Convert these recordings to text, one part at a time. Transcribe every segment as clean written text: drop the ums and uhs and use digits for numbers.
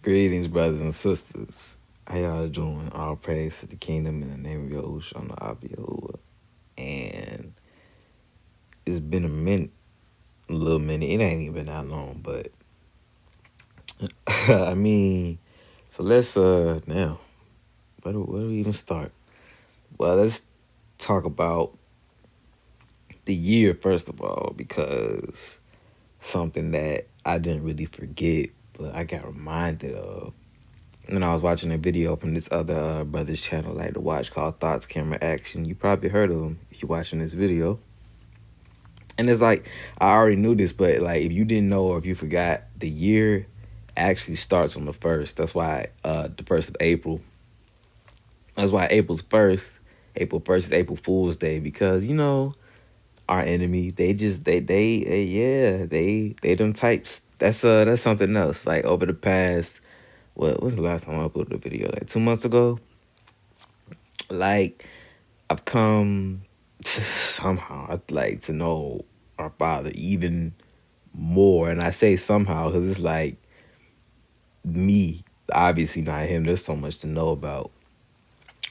Greetings, brothers and sisters. How y'all doing? All praise to the kingdom in the name of Yahushua on the Yahuwah. And it's been a little minute. It ain't even been that long, but I mean, so let's now. Where do we even start? Well, let's talk about the year first of all, because something that I didn't really forget, but I got reminded of. And I was watching a video from this other brother's channel I like to watch called Thoughts, Camera, Action. You probably heard of him if you're watching this video. And it's like, I already knew this, but like if you didn't know or if you forgot, the year actually starts on the 1st. That's why the 1st of April. That's why April 1st is April Fool's Day, because our enemy, they them types. That's something else. Like over the past, what was the last time I uploaded a video? Like 2 months ago. Like I've come to, somehow I'd like to know our Father even more, and I say somehow because it's like me, obviously not him. There's so much to know about,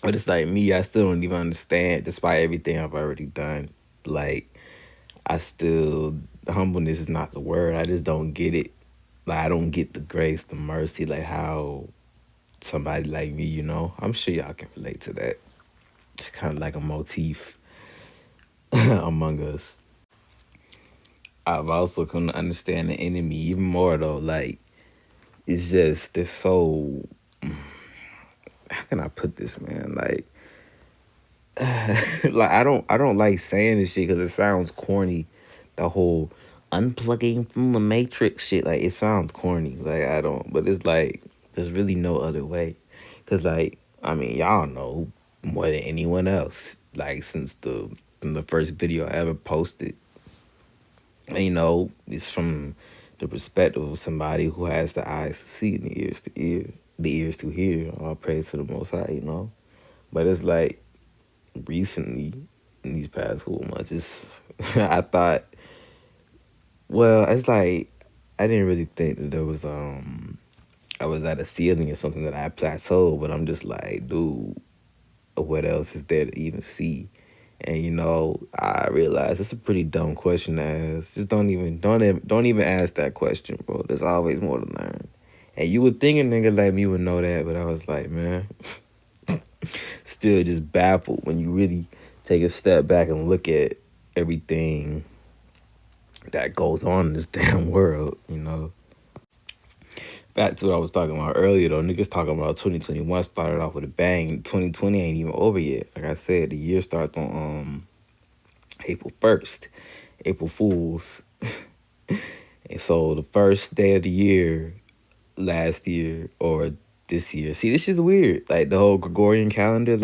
but it's like me. I still don't even understand, despite everything I've already done. Like I still, humbleness is not the word. I just don't get it. Like I don't get the grace, the mercy, like how somebody like me, I'm sure y'all can relate to that. It's kind of like a motif among us. I've also come to understand the enemy even more though. Like it's just they're so. How can I put this, man? Like, like I don't like saying this shit because it sounds corny. The whole unplugging from the matrix shit, like it sounds corny. Like I don't, but it's like there's really no other way. Cause like I mean y'all know more than anyone else. Like since from the first video I ever posted. And, it's from the perspective of somebody who has the eyes to see and the ears to hear. All praise to the Most High. But it's like recently, in these past couple months, I thought, well, it's like I didn't really think that there was I was at a ceiling or something that I plateaued, but I'm just like, dude, what else is there to even see? And I realized it's a pretty dumb question to ask. Just don't even ask that question, bro. There's always more to learn. And you would think a nigga like me would know that, but I was like, man, still just baffled when you really take a step back and look at everything that goes on in this damn world. Back to what I was talking about earlier, though. Niggas talking about 2021 started off with a bang. 2020 ain't even over yet. Like I said, the year starts on April 1st, April Fools. And so the first day of the year, last year or this year. See, this is weird. Like the whole Gregorian calendar, oh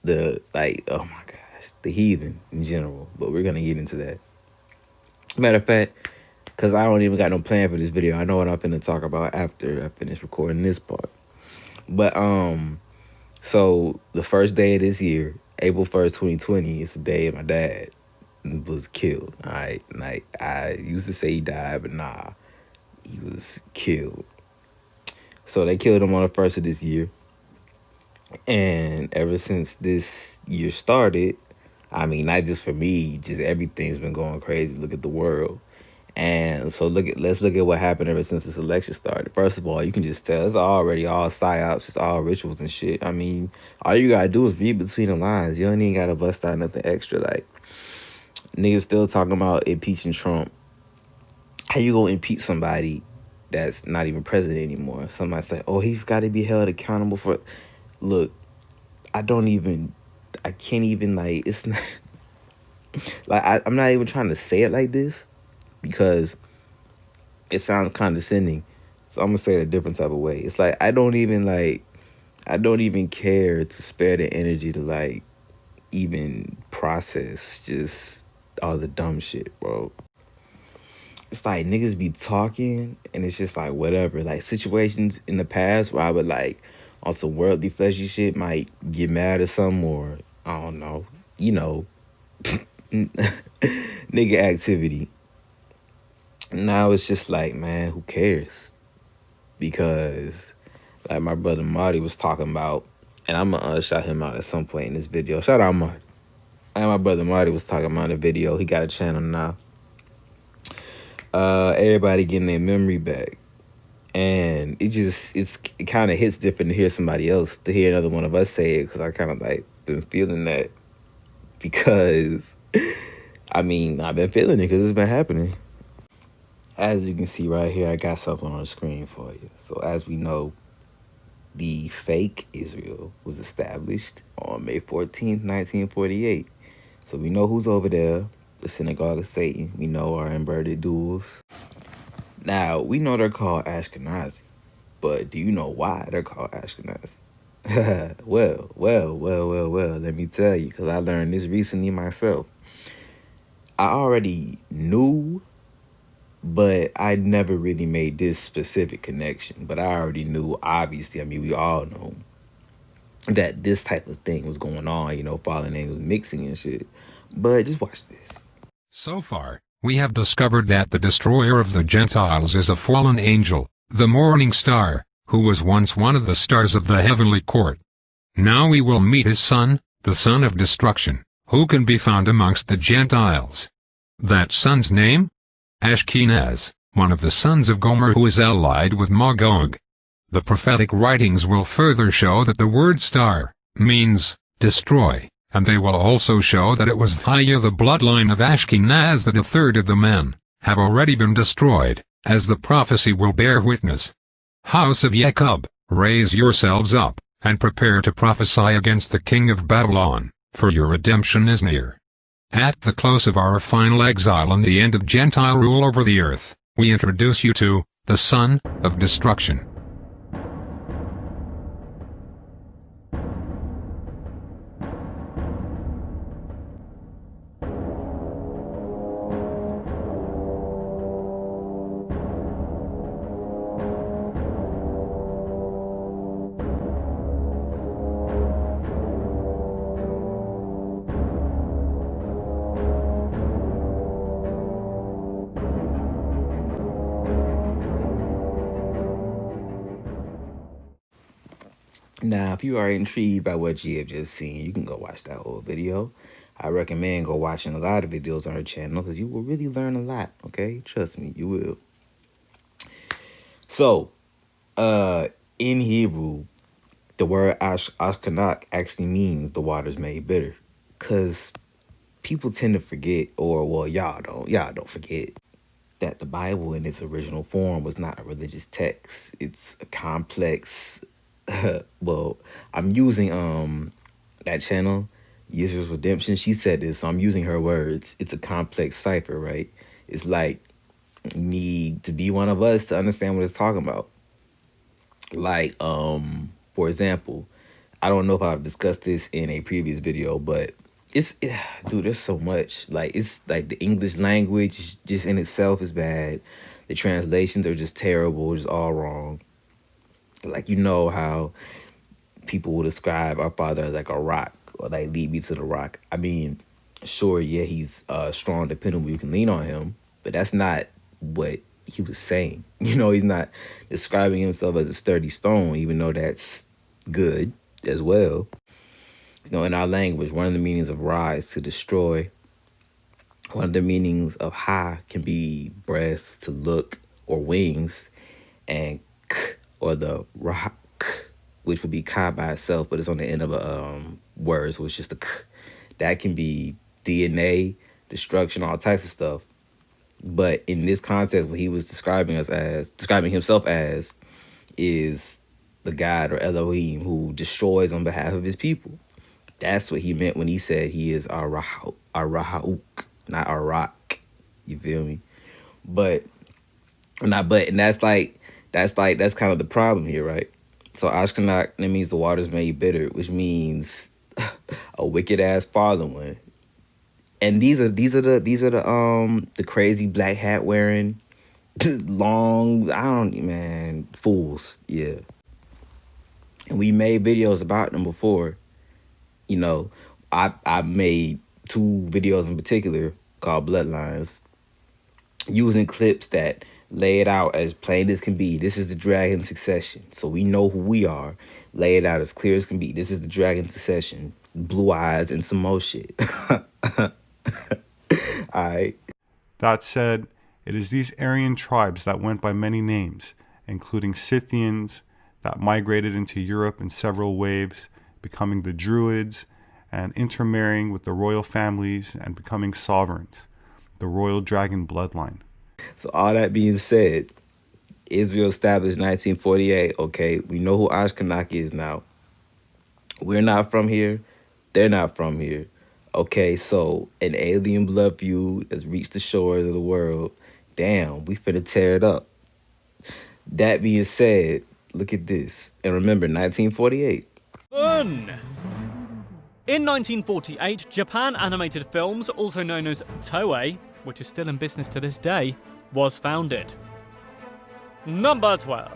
my gosh, the heathen in general. But we're gonna get into that. Matter of fact, because I don't even got no plan for this video. I know what I'm finna talk about after I finish recording this part. But so the first day of this year, April 1st, 2020, is the day my dad was killed. All right. Like I used to say he died, but nah, he was killed. So they killed him on the 1st of this year. And ever since this year started, I mean, not just for me, just everything's been going crazy. Look at the world. And so let's look at what happened ever since this election started. First of all, you can just tell it's already all psyops, it's all rituals and shit. I mean, all you gotta do is read between the lines. You don't even gotta bust out nothing extra. Like niggas still talking about impeaching Trump. How you gonna impeach somebody that's not even president anymore? Somebody say, oh, he's gotta be held accountable for. Look, I can't even, like, it's not, like, I'm not even trying to say it like this because it sounds condescending. So I'm gonna say it a different type of way. It's like, I don't even care to spare the energy to, like, even process just all the dumb shit, bro. It's like niggas be talking and it's just like whatever. Like situations in the past where I would like on some worldly fleshy shit might get mad at some or I don't know, nigga activity. Now it's just like, man, who cares? because like my brother Marty was talking about, and I'm gonna shout him out at some point in this video. Shout out Marty. And my brother Marty was talking about in the video. He got a channel now. Everybody getting their memory back. And it kind of hits different to hear somebody else, to hear another one of us say it, because I kind of like been feeling that, because I mean, I've been feeling it because it's been happening. As you can see right here, I got something on the screen for you. So as we know, the fake Israel was established on May 14th, 1948. So we know who's over there, the synagogue of Satan. We know our inverted duels. Now, we know they're called Ashkenazi, but do you know why they're called Ashkenazi? well, let me tell you, because I learned this recently myself. I already knew, but I never really made this specific connection. But I already knew, obviously, I mean, we all know that this type of thing was going on, you know, fallen angels mixing and shit. But just watch this. So far, we have discovered that the destroyer of the Gentiles is a fallen angel, the morning star, who was once one of the stars of the heavenly court. Now we will meet his son, the son of destruction, who can be found amongst the Gentiles. That son's name? Ashkenaz, one of the sons of Gomer, who is allied with Magog. The prophetic writings will further show that the word star means destroy, and they will also show that it was via the bloodline of Ashkenaz that a third of the men have already been destroyed, as the prophecy will bear witness. House of Jacob, raise yourselves up, and prepare to prophesy against the king of Babylon, for your redemption is near. At the close of our final exile and the end of Gentile rule over the earth, we introduce you to the son of destruction. Now, if you are intrigued by what you have just seen, you can go watch that whole video. I recommend go watching a lot of videos on her channel, because you will really learn a lot, okay? Trust me, you will. So, in Hebrew, the word Ashkenaz actually means the waters made bitter. Because people tend to forget, or, well, y'all don't forget, that the Bible in its original form was not a religious text. It's a complex... well, I'm using that channel, Israel's Redemption. She said this, so I'm using her words. It's a complex cipher, right? It's like you need to be one of us to understand what it's talking about. Like, for example, I don't know if I've discussed this in a previous video, but dude, there's so much. Like, it's like the English language just in itself is bad. The translations are just terrible, just all wrong. Like, you know how people will describe our father as like a rock, or like lead me to the rock. I mean, sure, yeah, he's strong, dependable, you can lean on him, but that's not what he was saying. You know, he's not describing himself as a sturdy stone, even though that's good as well. You know, in our language, one of the meanings of ra is to destroy. One of the meanings of ha can be breath, to look, or wings, and k, or the ra, which would be ka by itself, but it's on the end of a word, so it's just a k. That can be DNA, destruction, all types of stuff. But in this context, what he was describing himself as, is the God, or Elohim, who destroys on behalf of his people. That's what he meant when he said he is Arahauk, not Arak. You feel me? And that's kind of the problem here, right? So Ashkenaz, that means the waters made bitter, which means a wicked ass fallen one. And these are the crazy black hat wearing, long, fools, yeah. And we made videos about them before. You know, I made 2 videos in particular called Bloodlines, using clips that Lay it out as plain as can be. This is the dragon succession. So we know who we are. Lay it out as clear as can be. This is the dragon succession. Blue eyes and some more shit. Alright. That said, it is these Aryan tribes that went by many names, including Scythians, that migrated into Europe in several waves, becoming the Druids, and intermarrying with the royal families and becoming sovereigns, the royal dragon bloodline. So all that being said, Israel established 1948. Okay, we know who Ashkenaz is now. We're not from here. They're not from here. Okay, so an alien blood feud has reached the shores of the world. Damn, we finna tear it up. That being said, look at this. And remember, 1948. Fun! In 1948, Japan Animated Films, also known as Toei, which is still in business to this day, was founded. Number 12.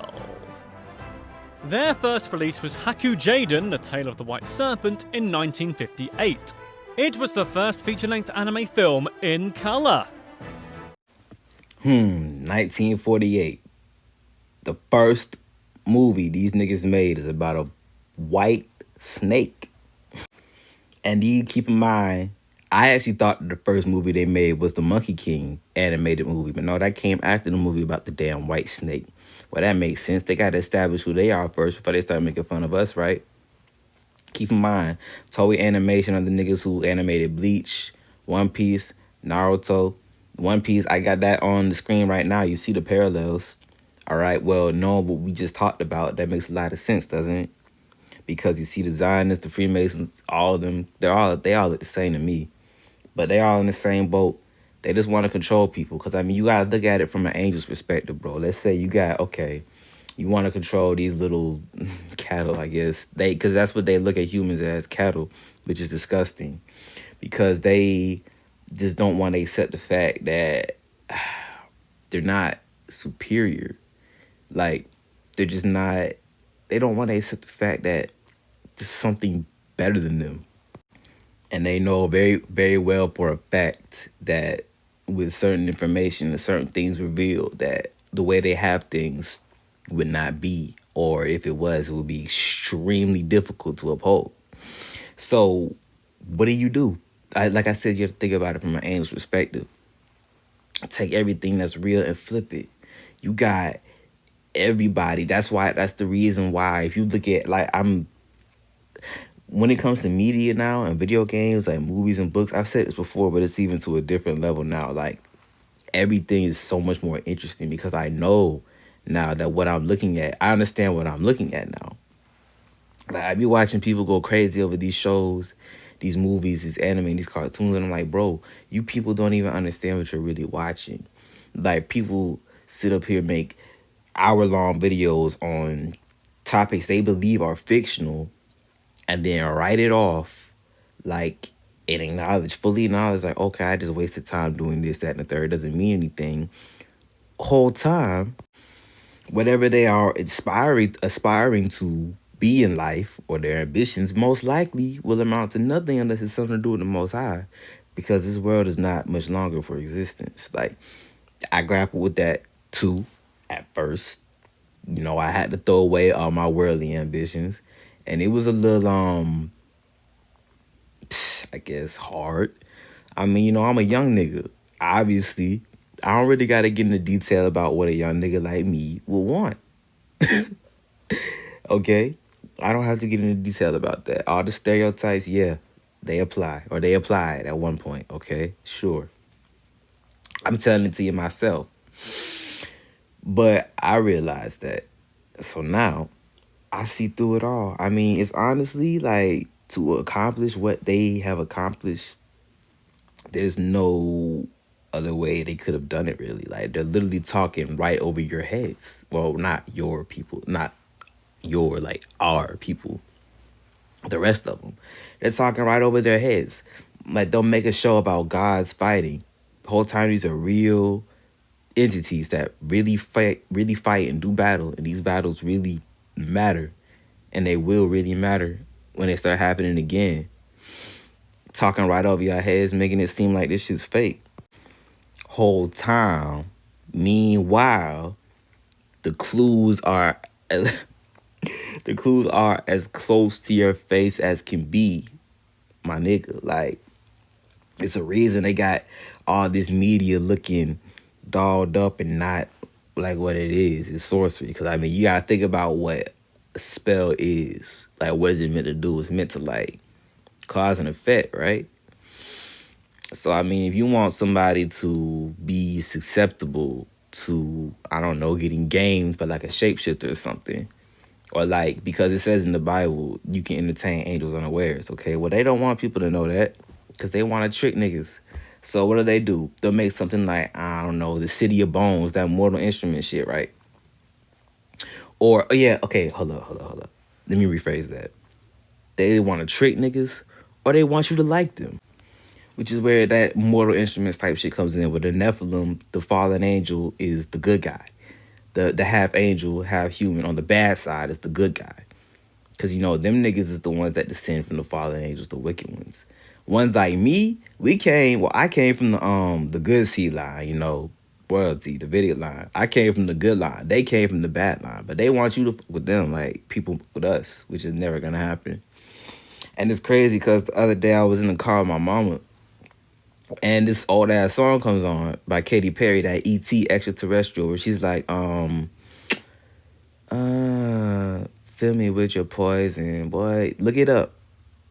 Their first release was Haku Jaden, The Tale of the White Serpent, in 1958. It was the first feature-length anime film in colour. 1948. The first movie these niggas made is about a white snake. And you keep in mind, I actually thought the first movie they made was the Monkey King animated movie. But no, that came after the movie about the damn white snake. Well, that makes sense. They got to establish who they are first before they start making fun of us, right? Keep in mind, Toei Animation are the niggas who animated Bleach, One Piece, Naruto. One Piece, I got that on the screen right now. You see the parallels. All right, well, knowing what we just talked about, that makes a lot of sense, doesn't it? Because you see the Zionists, the Freemasons, all of them, they all look the same to me. But they all in the same boat. They just want to control people. Because, I mean, you got to look at it from an angel's perspective, bro. Let's say you got, okay, you want to control these little cattle, I guess. Because that's what they look at humans as, cattle, which is disgusting. Because they just don't want to accept the fact that they're not superior. Like, they're just not, they don't want to accept the fact that there's something better than them. And they know very, very well for a fact that with certain information and certain things revealed, that the way they have things would not be, or if it was, it would be extremely difficult to uphold. So what do? Like I said, you have to think about it from an angel's perspective. Take everything that's real and flip it. You got everybody. That's the reason why, if you look at, like, when it comes to media now and video games, like movies and books, I've said this before, but it's even to a different level now. Like, everything is so much more interesting because I know now that what I'm looking at, I understand what I'm looking at now. Like, I be watching people go crazy over these shows, these movies, these anime, these cartoons, and I'm like, bro, you people don't even understand what you're really watching. Like, people sit up here, make hour-long videos on topics they believe are fictional, and then write it off, like, and fully acknowledge, like, okay, I just wasted time doing this, that, and the third. It doesn't mean anything. Whole time, whatever they are aspiring to be in life, or their ambitions, most likely will amount to nothing unless it's something to do with the Most High, because this world is not much longer for existence. Like, I grappled with that too at first. You know, I had to throw away all my worldly ambitions. And it was a little, I guess, hard. I mean, you know, I'm a young nigga. Obviously, I don't really got to get into detail about what a young nigga like me would want. Okay? I don't have to get into detail about that. All the stereotypes, yeah, they apply. Or they applied at one point, okay? Sure. I'm telling it to you myself. But I realized that. So now, I see through it all. I mean, it's honestly like, to accomplish what they have accomplished, there's no other way they could have done it, really. Like, they're literally talking right over your heads. Well, not your people, not your, like, our people. The rest of them, they're talking right over their heads. Like, they'll make a show about gods fighting. The whole time, these are real entities that really fight and do battle, and these battles really matter, and they will really matter when they start happening again. Talking right over your heads, making it seem like this shit's fake. Whole time, Meanwhile, the clues are the clues are as close to your face as can be, my nigga. Like, it's a reason they got all this media looking dolled up and not like what it is. It's sorcery. Because, I mean, you got to think about what a spell is. Like, what is it meant to do? It's meant to, like, cause and effect, right? So, I mean, if you want somebody to be susceptible to, I don't know, getting games by, like, a shapeshifter or something, or, like, because it says in the Bible, you can entertain angels unawares, okay? Well, they don't want people to know that because they want to trick niggas. So what do? They'll make something like, I don't know, the City of Bones, that Mortal Instrument shit, right? Or, oh yeah, okay, hold up. Let me rephrase that. They want to trick niggas, or they want you to like them. Which is where that Mortal Instruments type shit comes in, where the Nephilim, the fallen angel, is the good guy. The half angel, half human on the bad side is the good guy. Because, you know, them niggas is the ones that descend from the fallen angels, the wicked ones. Ones like me, I came from the good seed line, you know, royalty, the video line. I came from the good line. They came from the bad line. But they want you to fuck with them, like people with us, which is never going to happen. And it's crazy because the other day I was in the car with my mama, and this old ass song comes on by Katy Perry, that E.T. Extraterrestrial, where she's like, fill me with your poison, boy. Look it up.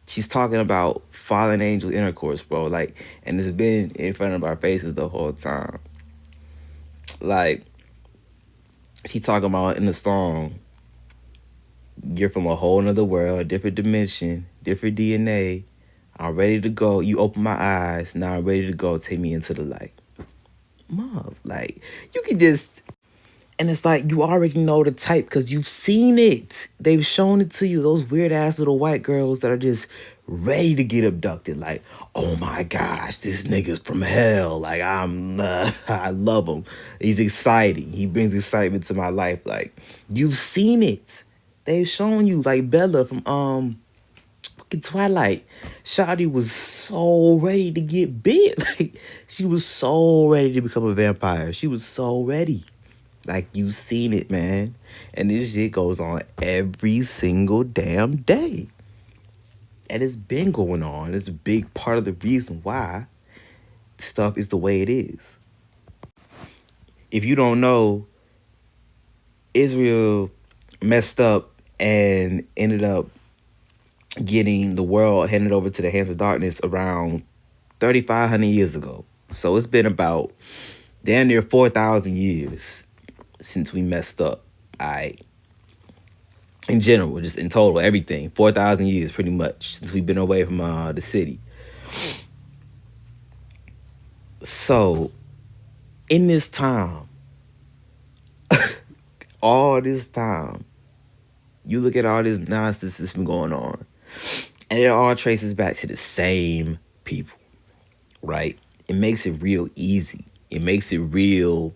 She's talking about fallen angel intercourse, bro. Like, and it's been in front of our faces the whole time. Like, she talking about in the song, you're from a whole nother world, different dimension, different DNA. I'm ready to go. You open my eyes. Now I'm ready to go. Take me into the light. Mom, like, you can just... And it's like, you already know the type because you've seen it. They've shown it to you. Those weird ass little white girls that are just ready to get abducted. Like, oh my gosh, this nigga's from hell. Like, I love him. He's exciting. He brings excitement to my life. Like, you've seen it. They've shown you, like Bella from fucking Twilight. Shawty was so ready to get bit. Like, she was so ready to become a vampire. She was so ready. Like, you've seen it, man. And this shit goes on every single damn day. And it's been going on. It's a big part of the reason why stuff is the way it is. If you don't know, Israel messed up and ended up getting the world handed over to the hands of darkness around 3,500 years ago. So it's been about damn near 4,000 years since we messed up. Alright. In general, just in total, everything. 4,000 years, pretty much, since we've been away from the city. So, in this time, all this time, you look at all this nonsense that's been going on, and it all traces back to the same people, right? It makes it real easy. It makes it real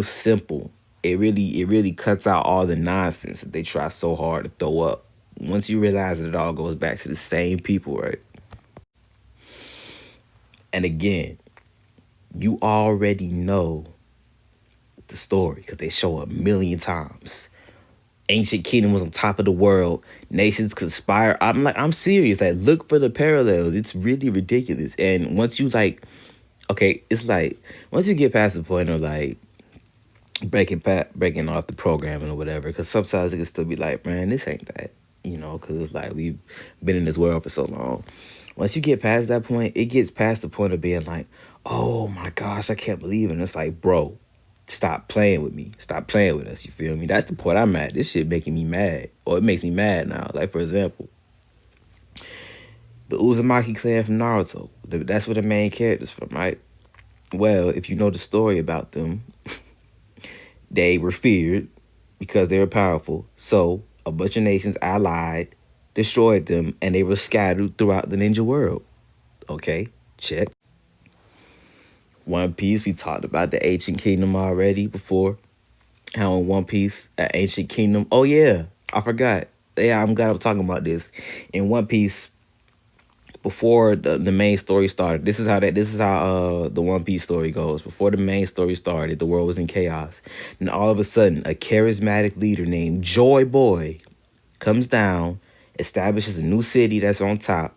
simple. It really cuts out all the nonsense that they try so hard to throw up. Once you realize that it all goes back to the same people, right? And again, you already know the story because they show a million times. Ancient kingdom was on top of the world. Nations conspire. I'm serious. Like, look for the parallels. It's really ridiculous. And once you it's like once you get past the point of like breaking off the programming or whatever, because sometimes it can still be like, man, this ain't that, you know, because it's like we've been in this world for so long. Once you get past that point, it gets past the point of being like, oh my gosh, I can't believe it. And it's like, bro, stop playing with me. Stop playing with us. You feel me? That's the point I'm at. This shit making me mad. Or it makes me mad now. Like, for example, the Uzumaki clan from Naruto. That's where the main character's from, right? Well, if you know the story about them, they were feared because they were powerful. So a bunch of nations allied, destroyed them, and they were scattered throughout the ninja world. Okay, check. One Piece, we talked about the ancient kingdom already before. How in One Piece, an ancient kingdom. Oh yeah, I forgot. Yeah, I'm glad I'm talking about this. In One Piece, before the main story started. This is how the One Piece story goes. Before the main story started, the world was in chaos. And all of a sudden, a charismatic leader named Joy Boy comes down, establishes a new city that's on top.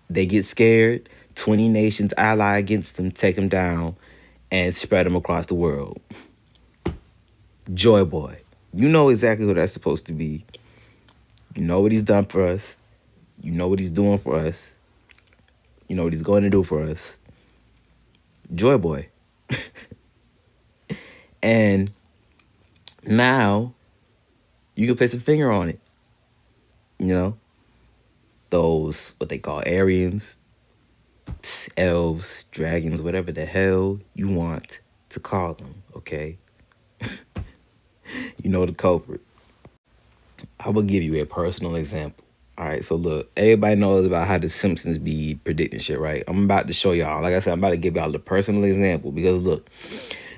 They get scared. 20 nations ally against them, take them down, and spread them across the world. Joy Boy. You know exactly who that's supposed to be. You know what he's done for us. You know what he's doing for us. You know what he's going to do for us. Joy Boy. And now you can place a finger on it. You know? Those, what they call Aryans, elves, dragons, whatever the hell you want to call them, okay? You know the culprit. I will give you a personal example. All right, so look, everybody knows about how the Simpsons be predicting shit, right? I'm about to show y'all. Like I said, I'm about to give y'all the personal example because look,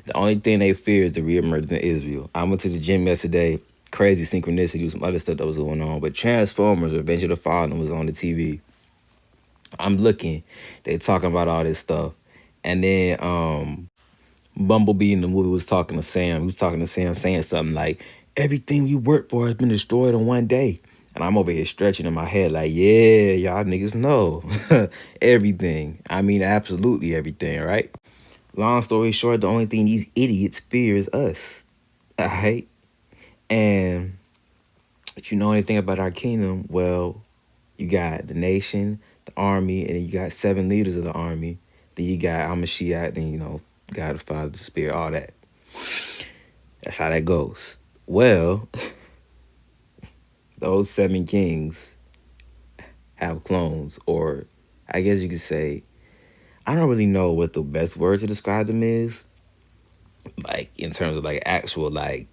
the only thing they fear is the reemergence of Israel. I went to the gym yesterday. Crazy synchronicity, some other stuff that was going on, but Transformers: Revenge of the Fallen was on the TV. I'm looking, they talking about all this stuff, and then Bumblebee in the movie was talking to Sam. He was talking to Sam, saying something like, "Everything we worked for has been destroyed in one day." And I'm over here stretching in my head like, yeah, y'all niggas know everything. I mean, absolutely everything, right? Long story short, the only thing these idiots fear is us, all right? And if you know anything about our kingdom, well, you got the nation, the army, and then you got 7 leaders of the army. Then you got Amashiach, then, you know, God the Father, the Spirit, all that. That's how that goes. Well, those 7 kings have clones, or I guess you could say, I don't really know what the best word to describe them is, like in terms of like actual, like,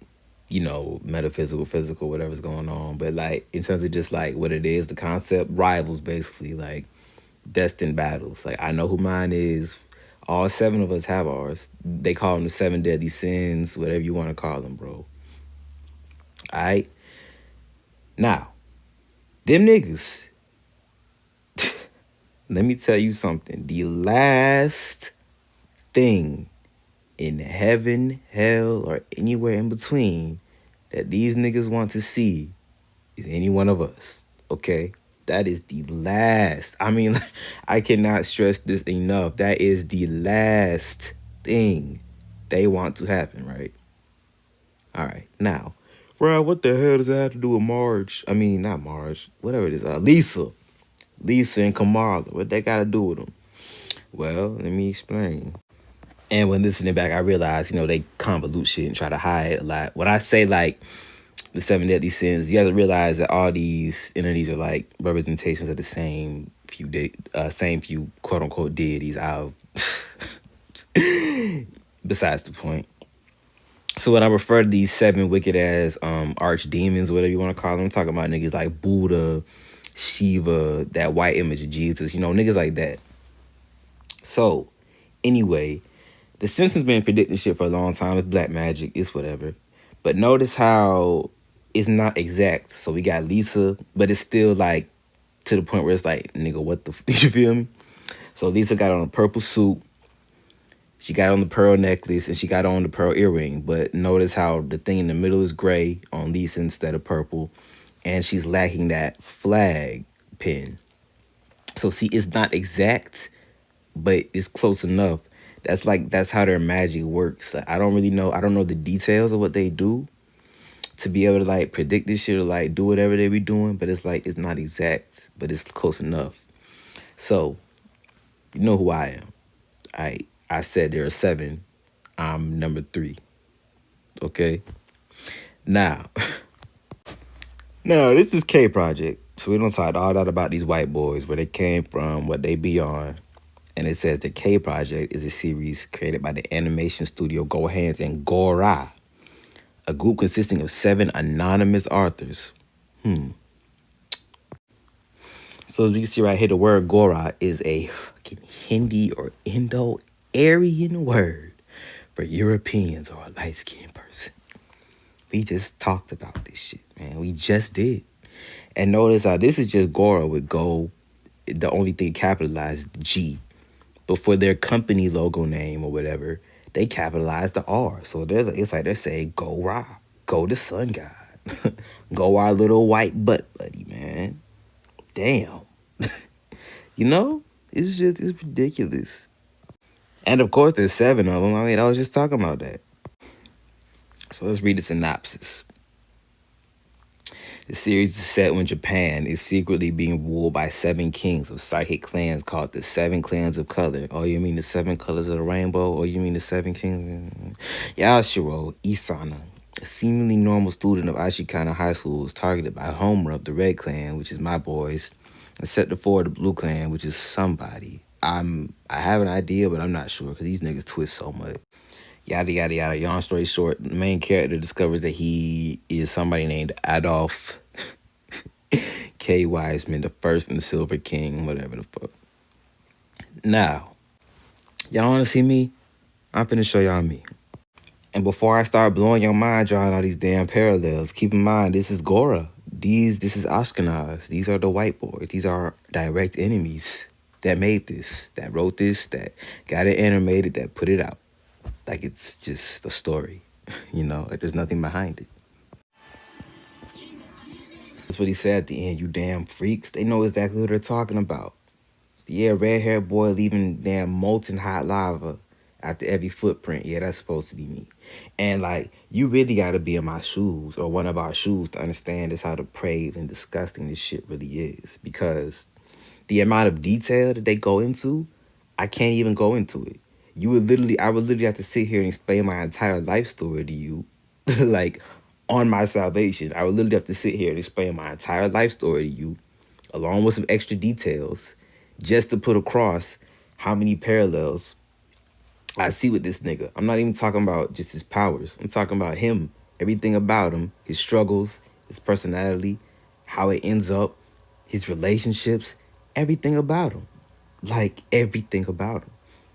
you know, metaphysical, physical, whatever's going on, but like in terms of just like what it is, the concept, rivals, basically, like destined battles. Like, I know who mine is. All 7 of us have ours. They call them the 7 deadly sins, whatever you want to call them, bro. All right. Now, them niggas, let me tell you something. The last thing in heaven, hell, or anywhere in between that these niggas want to see is any one of us. Okay? That is the last. I mean, I cannot stress this enough. That is the last thing they want to happen, right? All right. Now, bro, what the hell does that have to do with Marge? I mean, not Marge. Whatever it is. Lisa. Lisa and Kamala. What they got to do with them? Well, let me explain. And when listening back, I realized, you know, they convolute shit and try to hide a lot. When I say, like, the 7 deadly sins, you have to realize that all these entities are, like, representations of the same few quote-unquote deities out of... Besides the point. So when I refer to these 7 wicked-ass archdemons, whatever you want to call them, I'm talking about niggas like Buddha, Shiva, that white image of Jesus, you know, niggas like that. So, anyway... The Simpsons been predicting shit for a long time. It's black magic. It's whatever. But notice how it's not exact. So we got Lisa, but it's still like to the point where it's like, nigga, what the you feel me? So Lisa got on a purple suit. She got on the pearl necklace and she got on the pearl earring. But notice how the thing in the middle is gray on Lisa instead of purple. And she's lacking that flag pin. So see, it's not exact, but it's close enough. That's how their magic works. Like, I don't know the details of what they do to be able to like predict this shit or like do whatever they be doing, but it's like it's not exact, but it's close enough. So, you know who I am. I said there are 7. I'm number 3. Okay? Now this is K Project. So we don't talk all that about these white boys, where they came from, what they be on. And it says the K Project is a series created by the animation studio Go Hands and Gora, a group consisting of 7 anonymous authors. So as you can see right here, the word Gora is a fucking Hindi or Indo-Aryan word for Europeans or a light-skinned person. We just talked about this shit, man. We just did. And notice how this is just Gora with Go the only thing capitalized G. But for their company logo name or whatever, they capitalize the R. So it's like they're saying, go Ra, go the sun god, go our little white butt buddy, man. Damn. You know? It's ridiculous. And of course, there's 7 of them. I mean, I was just talking about that. So let's read the synopsis. The series is set when Japan is secretly being ruled by 7 kings of psychic clans called the 7 Clans of Color. Oh, you mean the 7 colors of the rainbow? Or you mean the 7 kings? Yashiro Isana, a seemingly normal student of Ashikana High School, was targeted by Homer of the Red Clan, which is my boys, and set to forward the Blue Clan, which is somebody. I have an idea, but I'm not sure because these niggas twist so much. Yada yada yada. Long story short, the main character discovers that he is somebody named Adolf K. Wiseman, the first and the Silver King, whatever the fuck. Now, y'all want to see me? I'm finna show y'all me. And before I start blowing your mind drawing all these damn parallels, keep in mind this is Gora. This is Ashkenaz. These are the white boys. These are direct enemies that made this, that wrote this, that got it animated, that put it out. Like it's just a story, you know, like there's nothing behind it. That's what he said at the end, you damn freaks. They know exactly what they're talking about. Yeah, red-haired boy leaving damn molten hot lava after every footprint. Yeah, that's supposed to be me. And like, you really gotta be in my shoes or one of our shoes to understand just how depraved and disgusting this shit really is. Because the amount of detail that they go into, I can't even go into it. I would literally have to sit here and explain my entire life story to you, like on my salvation. I would literally have to sit here and explain my entire life story to you, along with some extra details, just to put across how many parallels I see with this nigga. I'm not even talking about just his powers. I'm talking about him, everything about him, his struggles, his personality, how it ends up, his relationships, everything about him. Like, everything about him.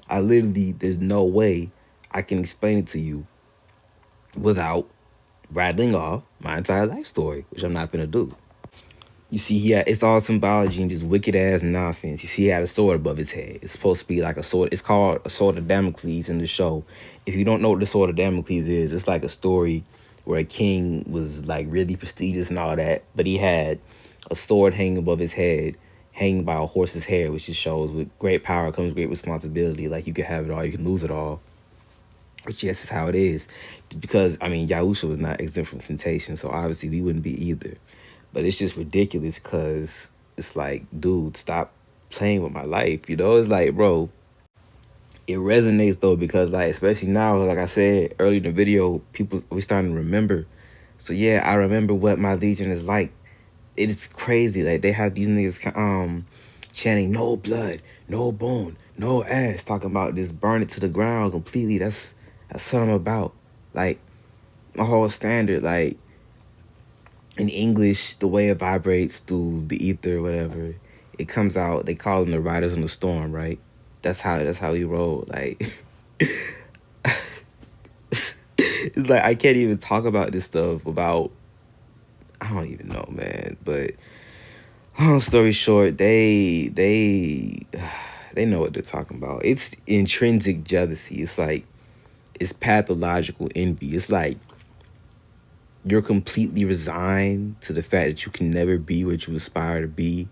There's no way I can explain it to you without rattling off my entire life story, which I'm not gonna do. You see, it's all symbology and just wicked ass nonsense. You see, he had a sword above his head. It's supposed to be like a sword. It's called a sword of Damocles in the show. If you don't know what the sword of Damocles is, it's like a story where a king was like really prestigious and all that, but he had a sword hanging above his head, hanging by a horse's hair, which just shows with great power comes great responsibility. Like, you can have it all, you can lose it all. Which, yes, is how it is. Because, I mean, Yahusha was not exempt from temptation, so obviously we wouldn't be either. But it's just ridiculous because it's like, dude, stop playing with my life. You know, it's like, bro, it resonates though because, like, especially now, like I said earlier in the video, we starting to remember. So yeah, I remember what my Legion is like. It is crazy. Like, they have these niggas chanting no blood, no bone, no ass, talking about this burn it to the ground completely. That's what I'm about. Like, my whole standard, like, in English, the way it vibrates through the ether or whatever, it comes out. They call them the Riders in the Storm, right? That's how we roll. Like, it's like I can't even talk about this stuff without, I don't even know, man. But long story short, they know what they're talking about. It's intrinsic jealousy. It's like, it's pathological envy. It's like you're completely resigned to the fact that you can never be what you aspire to be,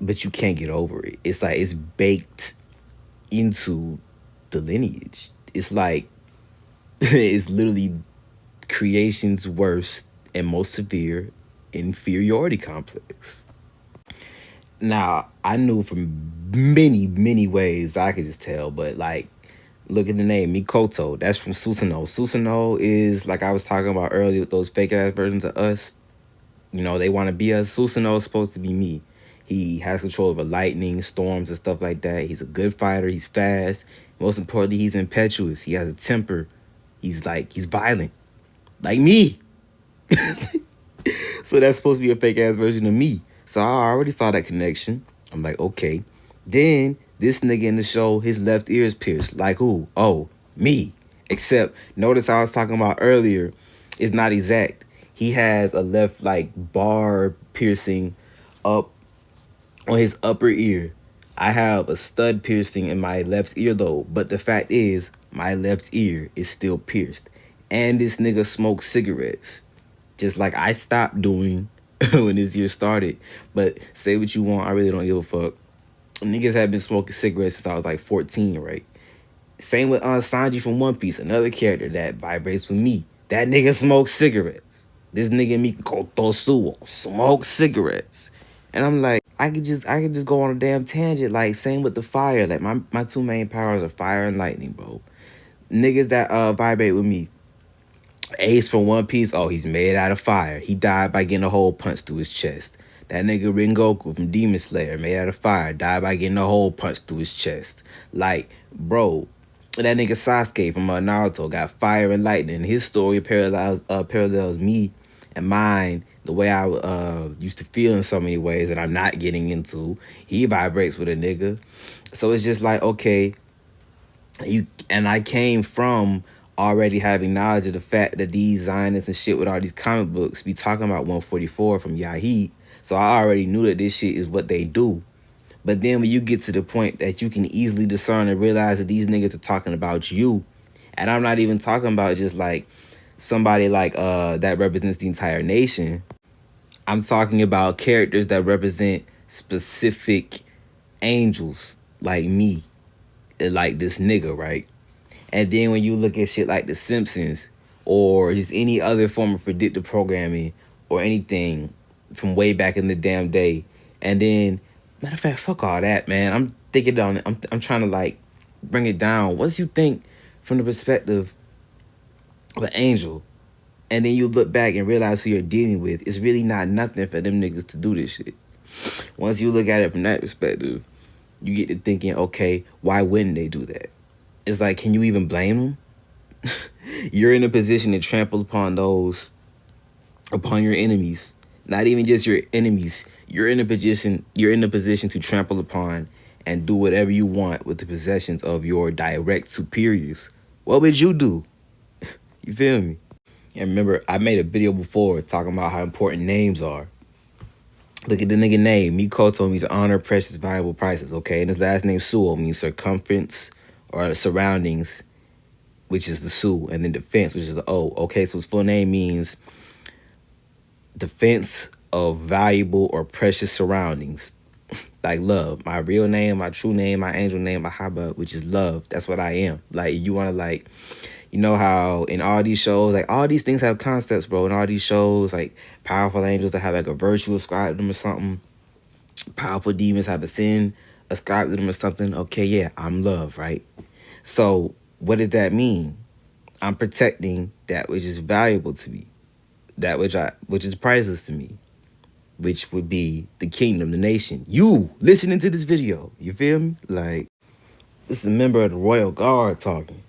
but you can't get over it. It's like it's baked into the lineage. It's like it's literally creation's worst and most severe inferiority complex. Now, I knew from many, many ways I could just tell, but like, look at the name, Mikoto. That's from Susanoo. Susanoo is, like I was talking about earlier with those fake-ass versions of us. You know, they want to be us. Susanoo is supposed to be me. He has control over lightning, storms, and stuff like that. He's a good fighter. He's fast. Most importantly, he's impetuous. He has a temper. He's violent. Like me. So that's supposed to be a fake-ass version of me. So I already saw that connection. I'm like, okay. Then this nigga in the show, his left ear is pierced. Like who? Oh, me. Except, notice how I was talking about earlier, it's not exact. He has a left, like, bar piercing up on his upper ear. I have a stud piercing in my left earlobe, but the fact is, my left ear is still pierced. And this nigga smokes cigarettes, just like I stopped doing when this year started. But say what you want, I really don't give a fuck. Niggas have been smoking cigarettes since I was like 14, right? Same with Sanji from One Piece, another character that vibrates with me. That nigga smokes cigarettes. This nigga Mikoto Suoh smokes cigarettes. And I'm like, I could just go on a damn tangent. Like, same with the fire. Like, my two main powers are fire and lightning, bro. Niggas that vibrate with me. Ace from One Piece, oh, he's made out of fire. He died by getting a hole punched through his chest. That nigga Rengoku from Demon Slayer, made out of fire, died by getting a hole punched through his chest. Like, bro, that nigga Sasuke from Naruto got fire and lightning. His story parallels me and mine, the way I used to feel in so many ways that I'm not getting into. He vibrates with a nigga. So it's just like, okay, I came from already having knowledge of the fact that these Zionists and shit with all these comic books be talking about 144 from Yahid. So I already knew that this shit is what they do. But then when you get to the point that you can easily discern and realize that these niggas are talking about you, and I'm not even talking about just like somebody like that represents the entire nation. I'm talking about characters that represent specific angels like me, like this nigga, right? And then when you look at shit like The Simpsons or just any other form of predictive programming or anything from way back in the damn day, and then matter of fact, fuck all that, man. I'm thinking on. I'm trying to like bring it down. Once you think from the perspective of an angel, and then you look back and realize who you're dealing with, it's really not nothing for them niggas to do this shit. Once you look at it from that perspective, you get to thinking, okay, why wouldn't they do that? It's like, can you even blame them? You're in a position to trample upon your enemies. Not even just your enemies. You're in a position to trample upon and do whatever you want with the possessions of your direct superiors. What would you do? You feel me? And remember, I made a video before talking about how important names are. Look at the nigga name. Mikoto means honor, precious, valuable, priceless, okay? And his last name, Suoh, means circumference or surroundings, which is the Su, and then defense, which is the O. Okay, so his full name means defense of valuable or precious surroundings. Like love. My real name, my true name, my angel name, my haba, which is love. That's what I am. Like, you want to like, you know how in all these shows, like all these things have concepts, bro. In all these shows, like powerful angels that have like a virtue ascribed to them or something. Powerful demons have a sin ascribed to them or something. Okay, yeah, I'm love, right? So what does that mean? I'm protecting that which is valuable to me, that which is priceless to me, which would be the kingdom, the nation. You listening to this video, you feel me? Like, this is a member of the Royal Guard talking.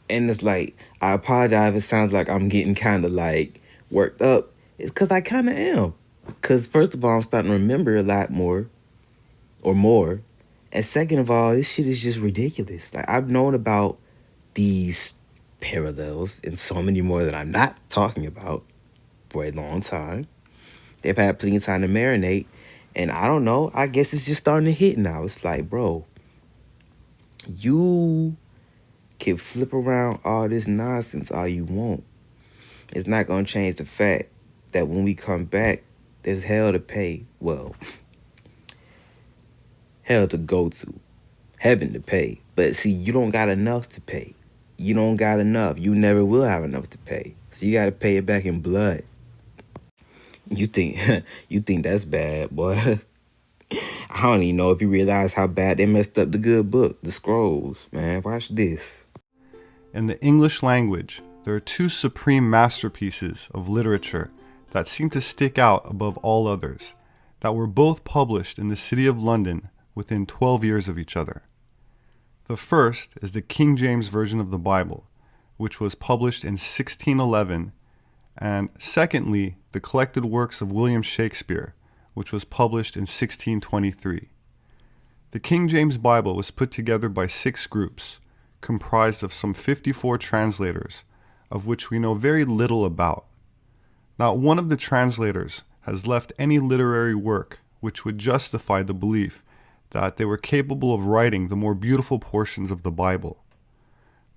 And it's like, I apologize if it sounds like I'm getting kind of like worked up. It's because I kind of am. Because first of all, I'm starting to remember a lot more or more. And second of all, this shit is just ridiculous. Like, I've known about these parallels and so many more that I'm not talking about for a long time. They've had plenty of time to marinate. And I don't know, I guess it's just starting to hit now. It's like, bro, you can flip around all this nonsense all you want. It's not going to change the fact that when we come back, there's hell to pay. Well, hell to go to. Heaven to pay. But see, you don't got enough to pay. You don't got enough. You never will have enough to pay. So you got to pay it back in blood. You think that's bad, boy. I don't even know if you realize how bad they messed up the good book, the scrolls, man. Watch this. In the English language, there are two supreme masterpieces of literature that seem to stick out above all others, that were both published in the city of London within 12 years of each other. The first is the King James Version of the Bible, which was published in 1611, and secondly, the collected works of William Shakespeare, which was published in 1623. The King James Bible was put together by 6 groups, comprised of some 54 translators, of which we know very little about. Not one of the translators has left any literary work which would justify the belief that they were capable of writing the more beautiful portions of the Bible.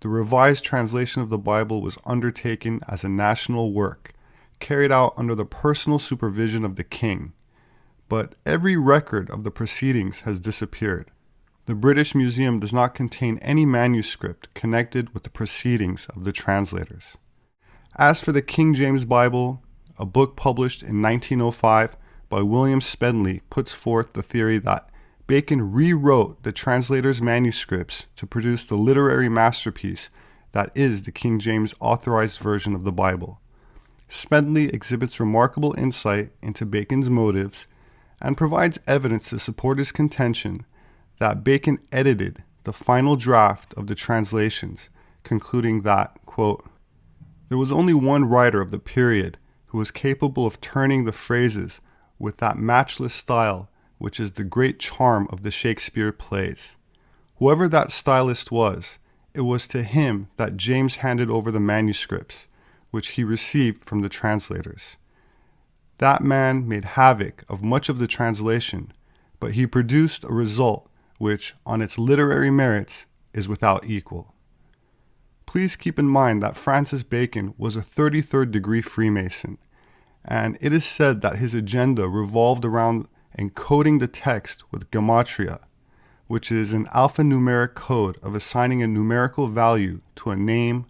The revised translation of the Bible was undertaken as a national work, carried out under the personal supervision of the king, but every record of the proceedings has disappeared. The British Museum does not contain any manuscript connected with the proceedings of the translators. As for the King James Bible, a book published in 1905 by William Smedley puts forth the theory that Bacon rewrote the translator's manuscripts to produce the literary masterpiece that is the King James Authorized Version of the Bible. Smedley exhibits remarkable insight into Bacon's motives and provides evidence to support his contention that Bacon edited the final draft of the translations, concluding that, quote, there was only one writer of the period who was capable of turning the phrases with that matchless style which is the great charm of the Shakespeare plays. Whoever that stylist was, it was to him that James handed over the manuscripts, which he received from the translators. That man made havoc of much of the translation, but he produced a result which, on its literary merits, is without equal. Please keep in mind that Francis Bacon was a 33rd degree Freemason, and it is said that his agenda revolved around encoding the text with gematria, which is an alphanumeric code of assigning a numerical value to a name,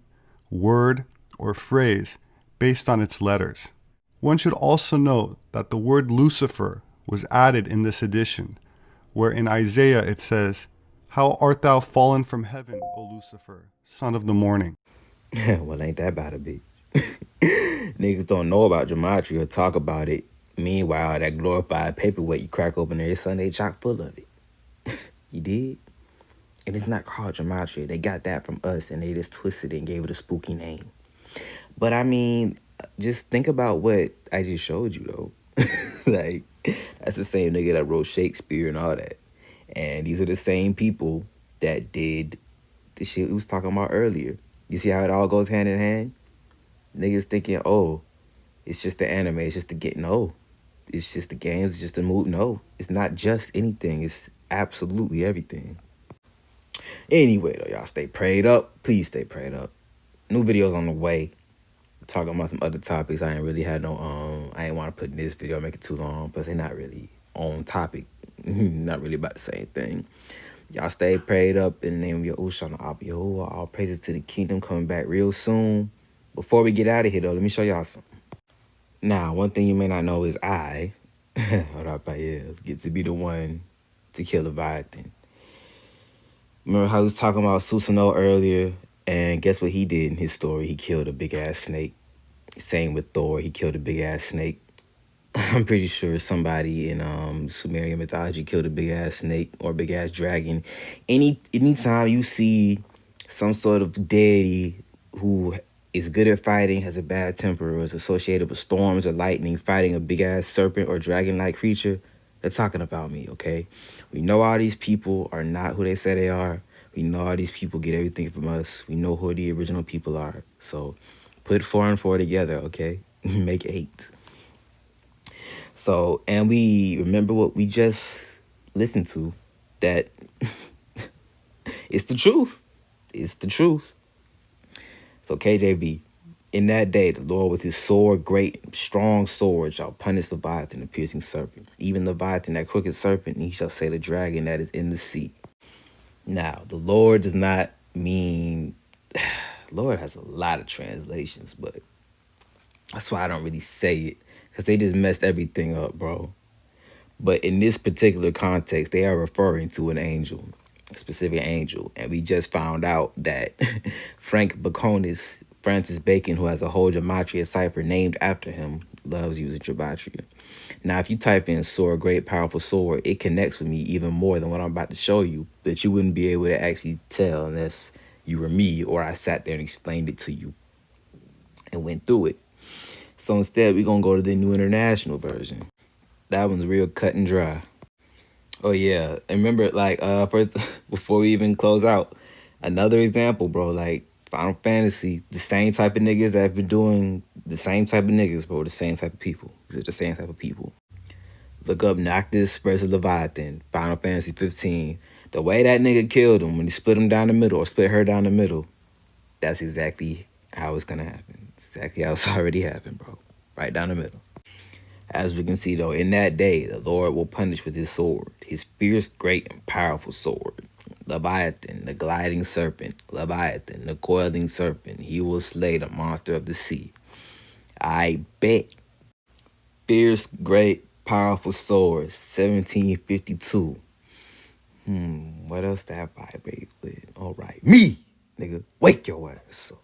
word, or phrase based on its letters. One should also note that the word Lucifer was added in this edition, where in Isaiah it says, "How art thou fallen from heaven, O Lucifer, son of the morning?" Well, ain't that about to be? Niggas don't know about gematria or talk about it. Meanwhile, that glorified paperweight you crack open there, Sunday chock full of it. You did? And it's not called gematria. They got that from us, and they just twisted it and gave it a spooky name. But I mean, just think about what I just showed you, though. Like, that's the same nigga that wrote Shakespeare and all that. And these are the same people that did the shit we was talking about earlier. You see how it all goes hand in hand? Niggas thinking, oh, it's just the anime, it's just the get. No, it's just the games, it's just the move. No, it's not just anything. It's absolutely everything. Anyway, though, y'all stay prayed up. Please stay prayed up. New videos on the way. Talking about some other topics. I ain't really had no, I ain't want to put in this video, make it too long, but they're not really on topic. Not really about the same thing. Y'all stay prayed up in the name of your Ushana Abba Yahuwah. All praises to the kingdom coming back real soon. Before we get out of here, though, let me show y'all something. Now, one thing you may not know is I, Raphael, get to be the one to kill Leviathan. Remember how he was talking about Susanoo earlier? And guess what he did in his story? He killed a big-ass snake. Same with Thor. He killed a big-ass snake. I'm pretty sure somebody in Sumerian mythology killed a big-ass snake or big-ass dragon. Anytime you see some sort of deity who is good at fighting, has a bad temper, or is associated with storms or lightning, fighting a big-ass serpent or dragon-like creature, they're talking about me, okay? We know all these people are not who they say they are. We know all these people get everything from us. We know who the original people are. So put 4 and 4 together, okay? Make 8. So, and we remember what we just listened to, that it's the truth. It's the truth. So KJV, in that day, the Lord with his sword, great and strong sword, shall punish Leviathan, the piercing serpent. Even Leviathan, that crooked serpent, and he shall say the dragon that is in the sea. Now, the Lord does not mean, Lord has a lot of translations, but that's why I don't really say it, because they just messed everything up, bro. But in this particular context, they are referring to an angel, a specific angel. And we just found out that Frank Baconis, Francis Bacon, who has a whole gematria cipher named after him, loves using gematria. Now, if you type in sword, great, powerful sword, it connects with me even more than what I'm about to show you, that you wouldn't be able to actually tell unless you were me or I sat there and explained it to you and went through it. So instead, we're going to go to the New International Version. That one's real cut and dry. Oh, yeah. And remember, like, first, before we even close out, another example, bro, like, Final Fantasy, the same type of niggas that have been doing the same type of niggas, bro, the same type of people. These are the same type of people. Look up Noctis versus Leviathan, Final Fantasy 15. The way that nigga killed him when he split him down the middle or split her down the middle, that's exactly how it's gonna happen. It's exactly how it's already happened, bro. Right down the middle. As we can see, though, in that day, the Lord will punish with his sword, his fierce, great, and powerful sword. Leviathan, the gliding serpent. Leviathan, the coiling serpent. He will slay the monster of the sea. I bet. Fierce, great, powerful sword, 1752. What else that vibrate with? All right, me, nigga, wake your ass up.